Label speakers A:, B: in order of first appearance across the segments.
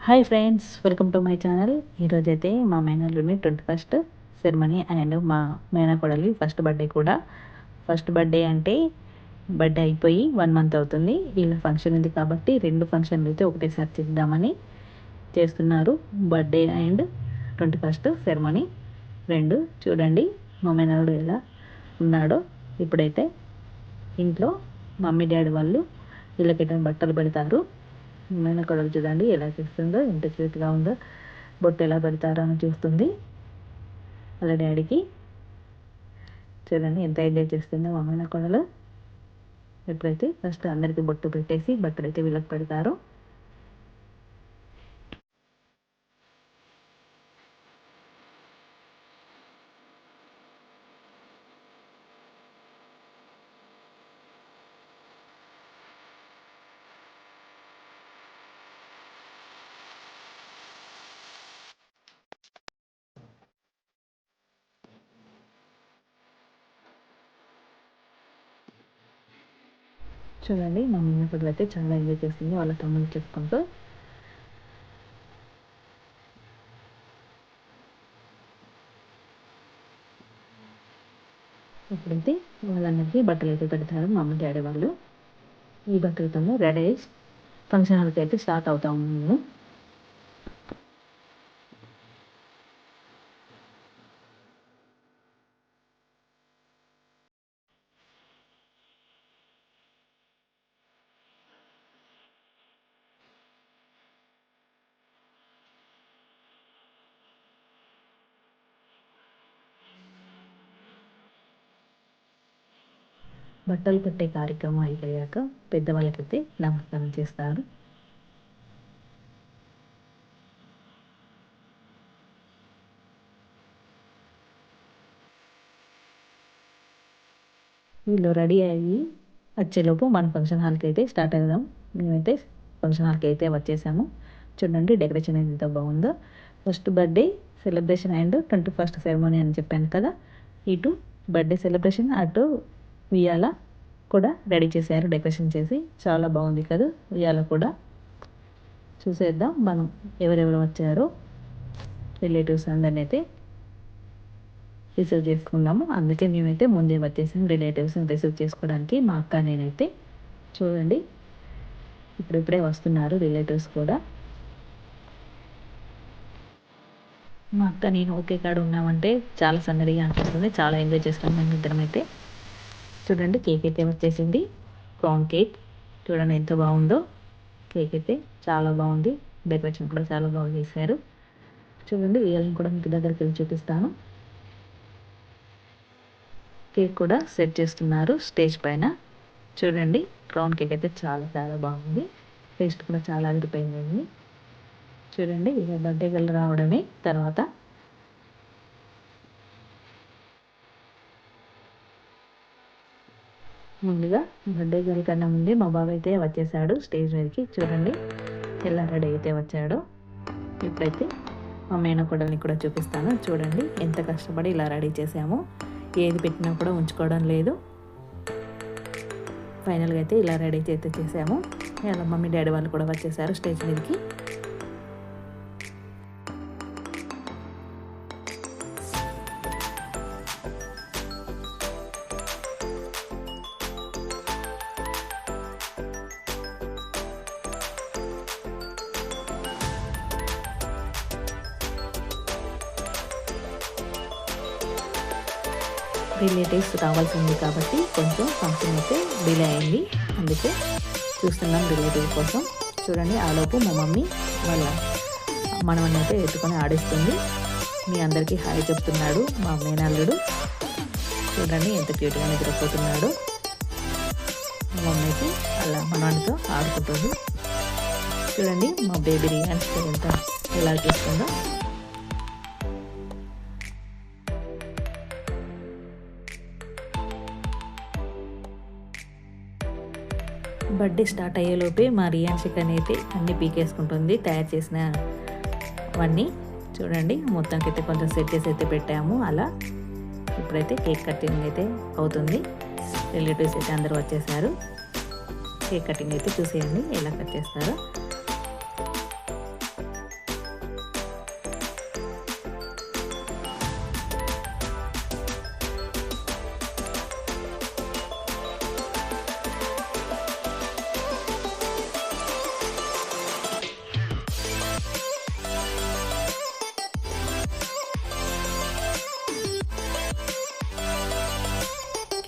A: Hi friends, welcome to my channel. ఈరోజైతే మా మేనల్లుని 21st ceremony and మా మేనకోడలి ఫస్ట్ బర్త్డే కూడా. ఫస్ట్ బర్త్డే అంటే బర్త్డే అయిపోయి 1 మంత్ అవుతుంది. వీళ్ళ ఫంక్షన్ ఉంది కాబట్టి 2 ఫంక్షన్లు అయితే ఒకటేసారి చేద్దామని చేస్తున్నారు. Birthday and 21st ceremony 2. చూడండి మా మేనల్లుడు ఎలా ఉన్నాడో. ఇప్పుడైతే ఇంట్లో మమ్మీ డాడీ వాళ్ళు వీళ్ళకి బట్టలు పెడతారు. మేనకోడలు చూడండి ఎలా చేస్తుందో, ఎంత క్యూట్గా ఉందో. బొట్టు ఎలా పెడతారో అని చూస్తుంది వాళ్ళ డాడీకి. చూడండి ఎంత ఎంజాయ్ చేస్తుందో మా మేనకోడలు. ఎప్పుడైతే ఫస్ట్ అందరికీ బొట్టు పెట్టేసి బట్టలు అయితే వీళ్ళకి పెడతారు. చూడండి మా మేనకోడలు అయితే చాలా ఎంజాయ్ చేస్తుంది వాళ్ళ తమ్ముడు చెప్పుకుంటూ. ఇప్పుడైతే వాళ్ళందరికీ బట్టలు అయితే పెడతారు మా అమ్మ డాడీ వాళ్ళు. ఈ బట్టలతో రెడీ అయ్యి ఫంక్షన్ హాల్కి అయితే స్టార్ట్ అవుతాము మేము. బట్టలు పెట్టే కార్యక్రమం అయిపోయాక పెద్దవాళ్ళకైతే నమస్కారం చేస్తారు. వీళ్ళు రెడీ అయ్యి వచ్చేలోపు మన ఫంక్షన్ హాల్కి అయితే స్టార్ట్ అవుదాం. మేమైతే ఫంక్షన్ హాల్కి అయితే వచ్చేసాము. చూడండి డెకరేషన్ ఎంత బాగుందో. First birthday celebration and 21st ceremony అని చెప్పాను కదా. ఇటు బర్త్డే సెలబ్రేషన్, అటు ఉయ్యాల కూడా రెడీ చేశారు డెకరేషన్ చేసి. చాలా బాగుంది కదా ఉయ్యాల కూడా. చూసేద్దాం మనం ఎవరెవరు వచ్చారో. రిలేటివ్స్ అందరిని అయితే రిసీవ్ చేసుకున్నాము. అందుకే మేమైతే ముందే వచ్చేసాం రిలేటివ్స్ని రిసీవ్ చేసుకోవడానికి. మా అక్క నేనైతే చూడండి ఇప్పుడిప్పుడే వస్తున్నారు రిలేటివ్స్ కూడా. మా అక్క నేను ఒకే కాడ ఉన్నామంటే చాలా సందడిగా అనిపిస్తుంది. చాలా ఎంజాయ్ చేస్తాం మేము ఇద్దరం అయితే. చూడండి కేక్ అయితే వచ్చేసింది. క్రౌన్ కేక్ చూడండి ఎంత బాగుందో. కేక్ అయితే చాలా బాగుంది. డెకరేషన్ కూడా చాలా బాగా చేశారు. చూడండి వీళ్ళని కూడా మీకు దగ్గరికి వెళ్ళి చూపిస్తాను. కేక్ కూడా సెట్ చేస్తున్నారు స్టేజ్ పైన. చూడండి క్రౌన్ కేక్ అయితే చాలా చాలా బాగుంది. టేస్ట్ కూడా చాలా అదిరిపోయింది. చూడండి ఇక బర్త్డే గల్ రావడమే తర్వాత. ముందుగా బర్త్డే గల్ కన్నా ముందే మా బాబు అయితే వచ్చేసాడు స్టేజ్ మీదకి. చూడండి ఎలా రెడీ అయితే వచ్చాడో. ఇప్పుడైతే మా మేనకోడల్ని కూడా చూపిస్తాను. చూడండి ఎంత కష్టపడి ఇలా రెడీ చేసామో. ఏది పెట్టినా కూడా ఉంచుకోవడం లేదు. ఫైనల్గా అయితే ఇలా రెడీ అయితే చేసాము. ఇలా మమ్మీ డాడీ వాళ్ళు కూడా వచ్చేసారు స్టేజ్ మీదకి. రిలేటివ్స్ రావాల్సింది కాబట్టి కొంచెం ఫంక్షన్ అయితే డిలే అయింది. అందుకే చూస్తున్నాం రిలేటివ్ కోసం. చూడండి ఆలోపు మా మమ్మీ వాళ్ళ మనవన్ని అయితే ఎత్తుకొని ఆడిస్తుంది. మీ అందరికీ హాయ్ చెప్తున్నాడు మా మేనల్లుడు. చూడండి ఎంత క్యూట్గా నిద్రపోతున్నాడు. మా మమ్మీ అయితే అలా మనవాడితో ఆడుకుంటుంది. చూడండి మా బేబీ రియాన్స్ ఎంత ఎలా చూస్తుందో. బర్త్డే స్టార్ట్ అయ్యేలోపే మా రియాన్షికని అయితే అన్నీ పీకేసుకుంటుంది తయారు చేసినవన్నీ. చూడండి మొత్తానికి కొంచెం సెట్ చేసి అయితే పెట్టాము అలా. ఇప్పుడైతే కేక్ కటింగ్ అయితే అవుతుంది. రిలేటివ్స్ అయితే అందరూ వచ్చేసారు. కేక్ కటింగ్ అయితే చూసేయండి ఎలా కట్ చేస్తారో.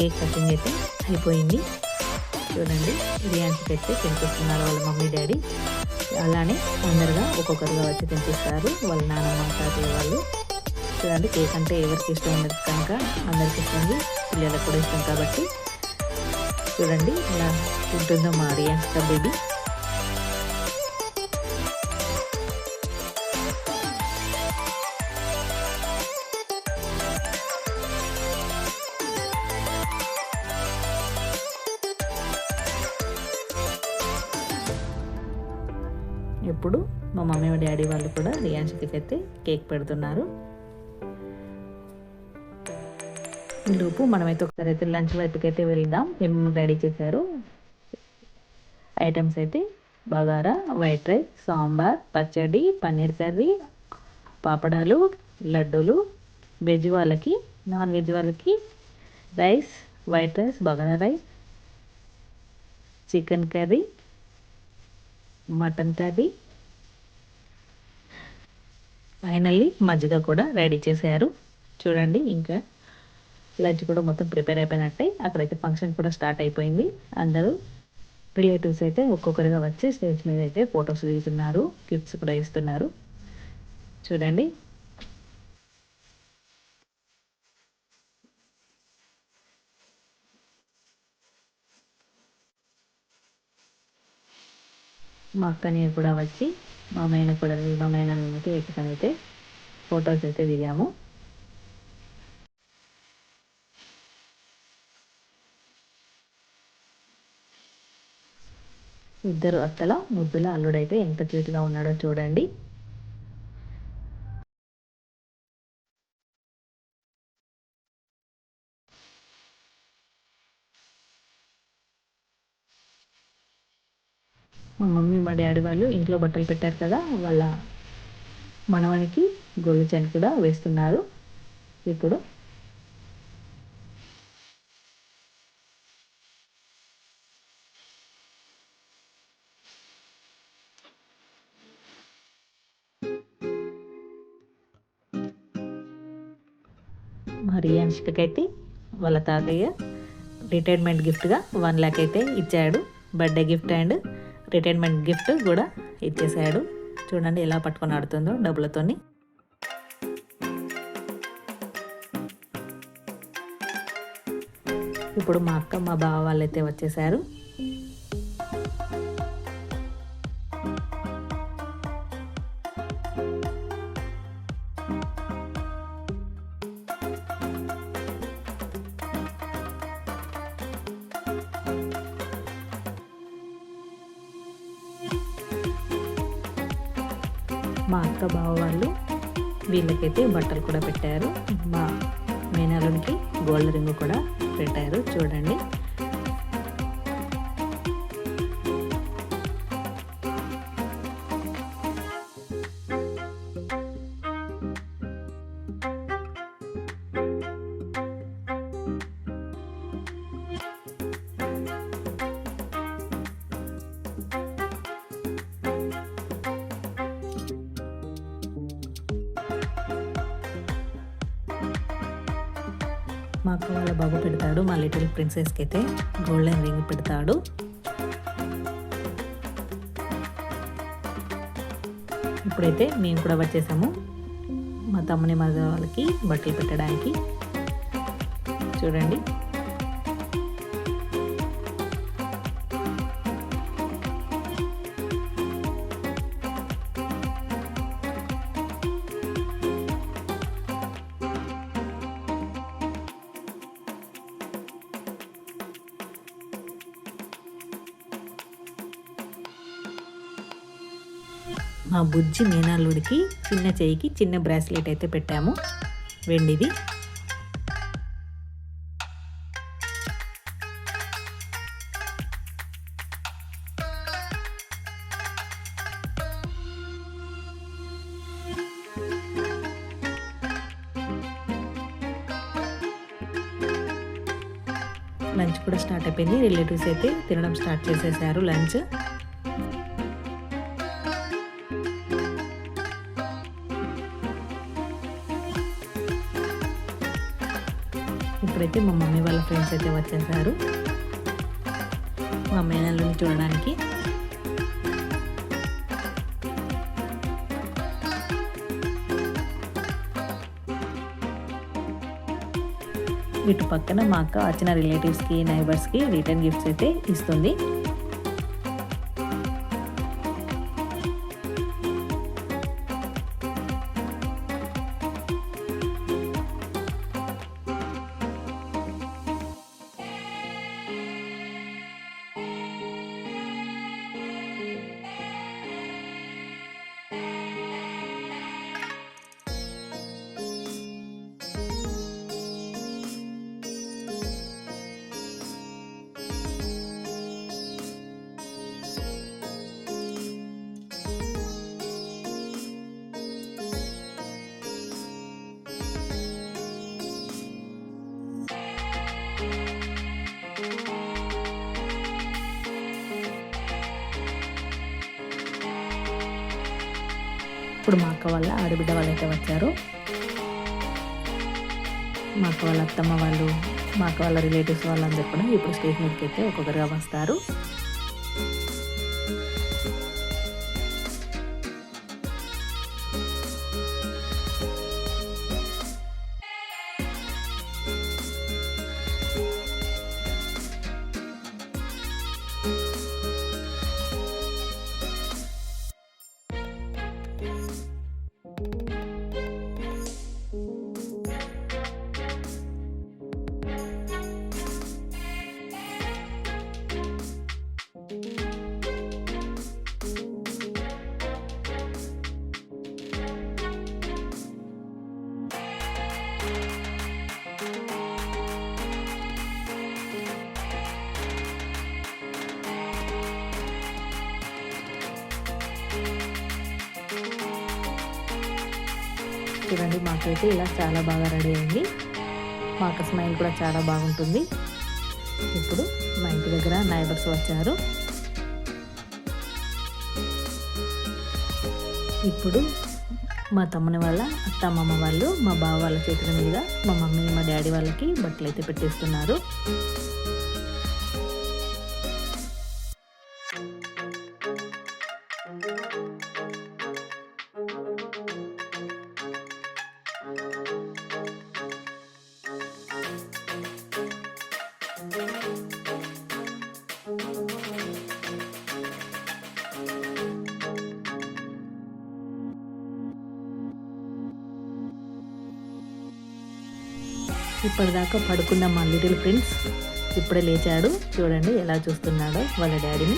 A: కేక్ కటింగ్ అయితే అయిపోయింది. చూడండి రియాన్స్కి అయితే తినిపిస్తున్నారు వాళ్ళ మమ్మీ డాడీ. అలానే అందరుగా ఒక్కొక్కరుగా వచ్చి తినిపిస్తారు వాళ్ళ నాన్నమ్మ తాతయ్య వాళ్ళు. చూడండి కేక్ అంటే ఎవరికి ఇష్టం ఉండదు కనుక అందరికి ఇష్టం, పిల్లలకు కూడా ఇష్టం కాబట్టి చూడండి ఇలా తింటుందో మా రియాన్స్ బేబీ. ఇప్పుడు మా మమ్మీ డాడీ వాళ్ళు కూడా రియాన్స్కి అయితే కేక్ పెడుతున్నారు. ఈలోపు మనమైతే ఒకసారి అయితే లంచ్ వైపుకి అయితే వెళ్దాం. ఏం రెడీ చేశారు ఐటమ్స్ అయితే బగారా, వైట్ రైస్, సాంబార్, పచ్చడి, పన్నీర్ కర్రీ, పాపడాలు, లడ్డూలు. వెజ్ వాళ్ళకి, నాన్ వెజ్ వాళ్ళకి rice, white rice, bagara rice, chicken curry, mutton curry, finally మజ్జిగ కూడా రెడీ చేశారు. చూడండి ఇంకా లంచ్ కూడా మొత్తం ప్రిపేర్ అయిపోయినట్టే. అక్కడైతే ఫంక్షన్ కూడా స్టార్ట్ అయిపోయింది. అందరూ రిలేటివ్స్ అయితే ఒక్కొక్కరిగా వచ్చి స్టేజ్ మీద అయితే ఫొటోస్ తీస్తున్నారు, గిఫ్ట్స్ కూడా ఇస్తున్నారు. చూడండి మా అక్కని కూడా వచ్చి మా మేన కూడా మా మేనకి అయితే ఫొటోస్ అయితే దిగాము. ఇద్దరు అత్తల ముద్దుల అల్లుడైతే ఎంత క్యూట్గా ఉన్నాడో చూడండి. మా మమ్మీ మా డాడీ వాళ్ళు ఇంట్లో బట్టలు పెట్టారు కదా, వాళ్ళ మనవనికి గోల్డ్ చైన్ కూడా వేస్తున్నారు. ఇప్పుడు మా రియాన్షికైతే వాళ్ళ తాతయ్య రిటైర్మెంట్ గిఫ్ట్గా 1 లక్ష అయితే ఇచ్చాడు. Birthday gift and retirement gift కూడా ఇచ్చేసాడు. చూడండి ఎలా పట్టుకొని ఆడుతుందో డబ్బులతోని. ఇప్పుడు మా అక్క మా బావ వాళ్ళైతే వచ్చేసారు. మా అక్క బావ వాళ్ళు వీళ్ళకైతే బట్టలు కూడా పెట్టారు. మా మేనల్లుడికి గోల్డ్ రింగ్ కూడా పెట్టారు. చూడండి మా అక్క వాళ్ళ బాబు పెడతాడు. మా లిటిల్ ప్రిన్సెస్కి అయితే గోల్డెన్ రింగ్ పెడతాడు. ఇప్పుడైతే మేము కూడా వచ్చేసాము మా తమ్ముని మగ వాళ్ళకి బట్టలు పెట్టడానికి. చూడండి మా బుజ్జి మీనాల్లుడికి చిన్న చెయ్యికి చిన్న బ్రాస్లెట్ అయితే పెట్టాము, వెండిది. లంచ్ కూడా స్టార్ట్ అయిపోయింది. రిలేటివ్స్ అయితే తినడం స్టార్ట్ చేసేసారు లంచ్. ఇప్పుడైతే మా మమ్మీ వాళ్ళ ఫ్రెండ్స్ అయితే వచ్చేసారు మా మేనల్లుని చూడడానికి. ఇటు పక్కన మా అక్క వచ్చిన రిలేటివ్స్కి నైబర్స్కి రిటర్న్ గిఫ్ట్స్ అయితే ఇస్తుంది. ఇప్పుడు మా అక్క వాళ్ళ ఆడబిడ్డ వాళ్ళు అయితే వచ్చారు. మా అక్క వాళ్ళ అత్తమ్మ వాళ్ళు, మా అక్క వాళ్ళ రిలేటివ్స్ వాళ్ళందరూ కూడా ఇప్పుడు స్టేజ్ మీదకి అయితే ఒక్కొక్కరుగా వస్తారు. చూడండి మాకైతే ఇలా చాలా బాగా రెడీ అయింది. మా అక్క స్మైల్ కూడా చాలా బాగుంటుంది. ఇప్పుడు మా ఇంటి దగ్గర నైబర్స్ వచ్చారు. ఇప్పుడు మా తమ్ముని వాళ్ళ అత్తమ్మమ్మ వాళ్ళు మా బావ వాళ్ళ చేతుల మీద మా మమ్మీ మా డాడీ వాళ్ళకి బట్టలు అయితే పెట్టేస్తున్నారు. ఇప్పటిదాకా పడుకున్న మా లిటిల్ ప్రిన్స్ ఇప్పుడే లేచాడు. చూడండి ఎలా చూస్తున్నాడో వాళ్ళ డాడీని.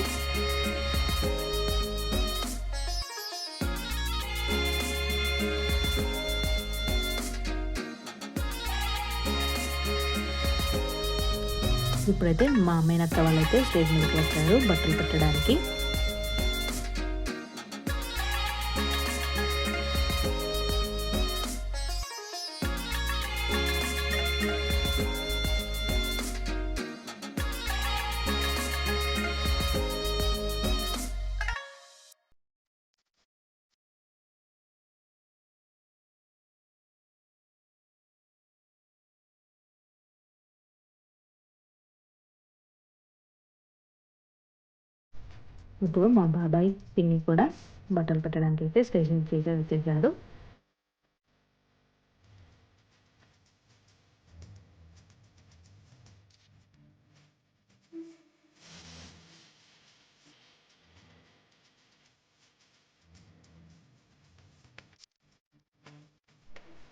A: ఇప్పుడైతే మా మేనత్త వాళ్ళైతే స్టేజ్ మీదకి వచ్చారు బట్టలు పెట్టడానికి. ఇప్పుడు మా బాబాయ్ పిన్ని కూడా బట్టలు పెట్టడానికి అయితే స్టేషన్ వచ్చేసాడు.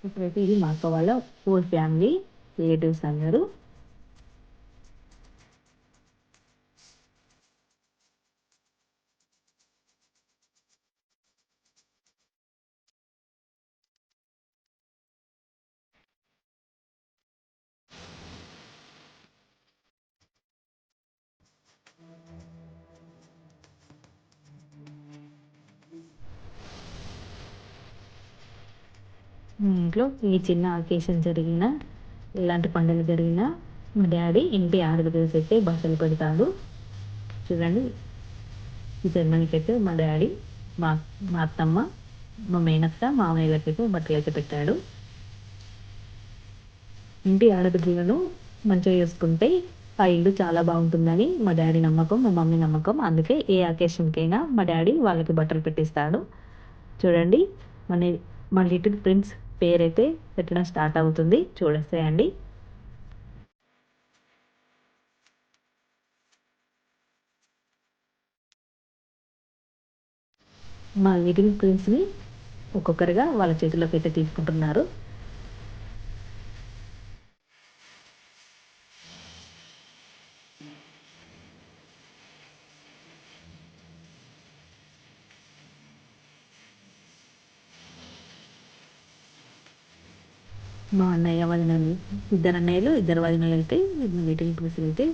A: ఇప్పుడైతే ఇది మా అక్క వాళ్ళ ఫోర్ ఫ్యామిలీ రిలేటివ్స్ అందరూ. మీ ఇంట్లో ఈ చిన్న అకేషన్ జరిగినా ఎలాంటి పండుగ జరిగినా మా డాడీ ఇంటి ఆడపిల్లలకి అయితే బట్టలు పెడతాడు. చూడండి ఈ జర్మనీకి అయితే మా డాడీ మా మా అత్తమ్మ మా మేనత్త మామయ్యలకైతే బట్టలు అయితే పెట్టాడు. ఇంటి ఆడపిల్లలను మంచిగా చేసుకుంటే ఆ ఇల్లు చాలా బాగుంటుందని మా డాడీ నమ్మకం, మా మమ్మీ నమ్మకం. అందుకే ఏ అకేషన్‌కైనా మా డాడీ వాళ్ళకి బట్టలు పెట్టిస్తాడు. చూడండి మన మా లిటిల్ ప్రిన్స్ పేరైతే పెట్టడం స్టార్ట్ అవుతుంది. చూడేసేయండి. మా లిటిల్ ప్రిన్స్‌ని ఒక్కొక్కరుగా వాళ్ళ చేతుల్లోకైతే తీసుకుంటున్నారు. మా అన్నయ్య వదినలు, ఇద్దరు అన్నయ్యలు, ఇద్దరు వదినలైతే లిటిల్ ప్రిన్స్ అయితే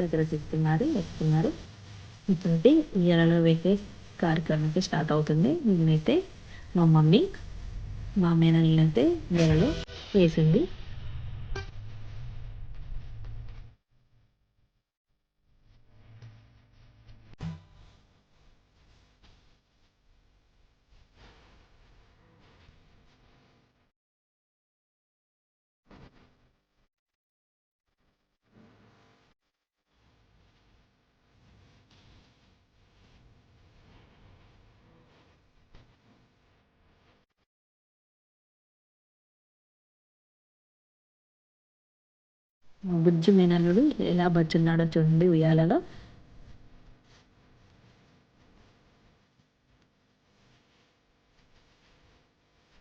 A: దగ్గర చేస్తున్నారు, వేస్తున్నారు. ఇప్పుడైతే ఉయ్యాలలో వేసే కార్యక్రమం అయితే స్టార్ట్ అవుతుంది. నేనైతే మా మమ్మీ, మా మేనల్లునైతే ఉయ్యాలలో వేసింది. మా బుజ్జి మేనల్లుడు ఎలా బజ్జున్నాడో చూడండి ఉయ్యాలలో.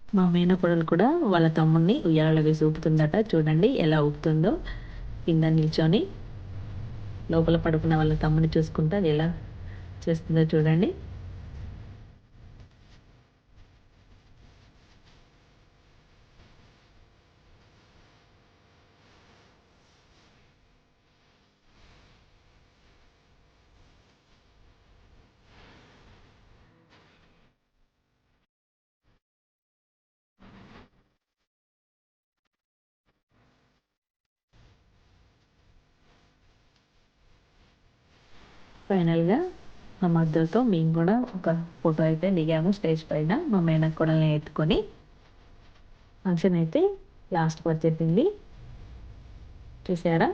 A: మా మేనకోడలు కూడా వాళ్ళ తమ్ముడిని ఉయ్యాలలో వేసి ఊపుతుందట. చూడండి ఎలా ఊపుతుందో. కింద నిల్చొని లోపల పడుకున్న వాళ్ళ తమ్ముడిని చూసుకుంటా అది ఎలా చేస్తుందో చూడండి. ఫైనల్‌గా మా మదర్‌తో మేము కూడా ఒక ఫోటో అయితే దిగాము స్టేజ్ పైన. మా మేనకోడల్ని ఎత్తుకొని. ఫంక్షన్ అయితే లాస్ట్‌కి వచ్చేసింది. చూసారా?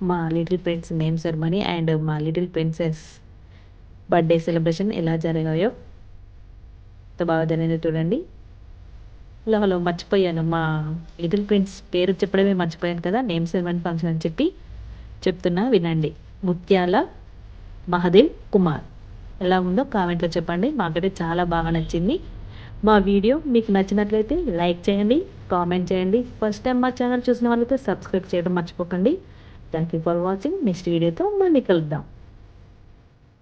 A: మా little prince name ceremony and మా లిటిల్ ప్రిన్సెస్ బర్త్‌డే సెలబ్రేషన్ ఎలా జరిగాయో ఎంత బాగా జరిగిందో చూడండి. హలో మర్చిపోయాను. మా లిటిల్ ప్రిన్స్ పేరు చెప్పడమే మర్చిపోయాను కదా! నేమ్ సెరమనీ ఫంక్షన్ అని చెప్పి చెప్తున్నా వినండి. ముత్యాల మహదేవ్ కుమార్. ఎలా ఉందో కామెంట్‌లో చెప్పండి. మాకైతే చాలా బాగా నచ్చింది. మా వీడియో మీకు నచ్చినట్లయితే లైక్ చేయండి, కామెంట్ చేయండి. ఫస్ట్ టైం మా ఛానల్ చూసిన వాళ్ళైతే సబ్స్క్రైబ్ చేయడం మర్చిపోకండి. Thank you for watching. Next వీడియోతో మళ్ళీ కలుద్దాం.